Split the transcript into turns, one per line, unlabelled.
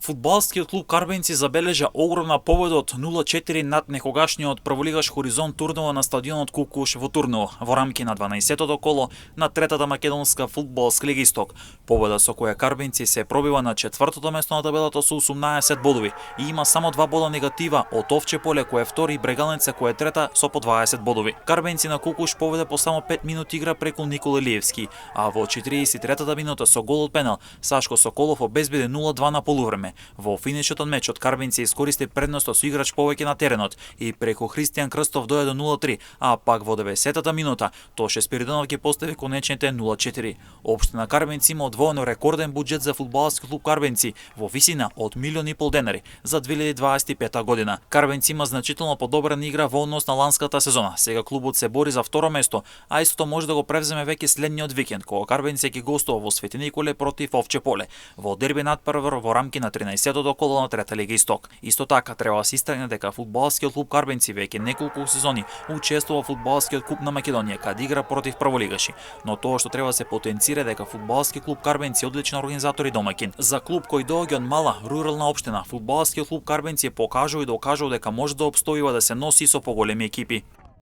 Фудбалскиот клуб Карбенци забележа огромна победа од 0-4 над некогашниот прволигаш Хоризонт Турново на стадионот Кукуш во Турново во рамки на 12-тото коло на третата македонска фудбалска лига Исток. Победа со која Карбенци се пробива на четвртото место на табелата со 18 бодови и има само 2 бода негатива од Овче поле кој е втори и Брегалница кој е трета со по 20 бодови. Карбенци на Кукуш победа по само 5 минути игра преку Никола Илиевски, а во 43-та минута со гол од пенал Сашко Соколов обезбеди 0-2 на полувреме. Во финишот од мечот Карбенци искористи предноста со играч повеќе на теренот и преку Христијан Крстов дојде до 0-3, а пак во 90-та минута Тоше Спиридонов ги постави конечните 0-4. Општина Карбенци има одвоено рекорден буџет за фудбалски клуб Карбенци во висина од 1,5 милиони денари за 2025 година. Карбенци има значително подобрена игра во однос на ланската сезона. Сега клубот се бори за второ место, а истото може да го превземе веќе следниот викенд кога Карбенци ќе гостува во Свети Николе против Овче поле во дерби надпревар во рамки на 13-тото коло на трета лига Исток. Исто така треба да се истакне дека фудбалскиот клуб Карбенци веќе неколку сезони учествува во фудбалскиот куп на Македонија каде игра против прволигаши, но тоа што треба да се потенцира дека фудбалски клуб Карбенци е одличен организатор и домаќин. За клуб кој доаѓа од мала рурална општина, фудбалскиот клуб Карбенци покажува и докажува дека може да опстојува да се носи со поголеми екипи.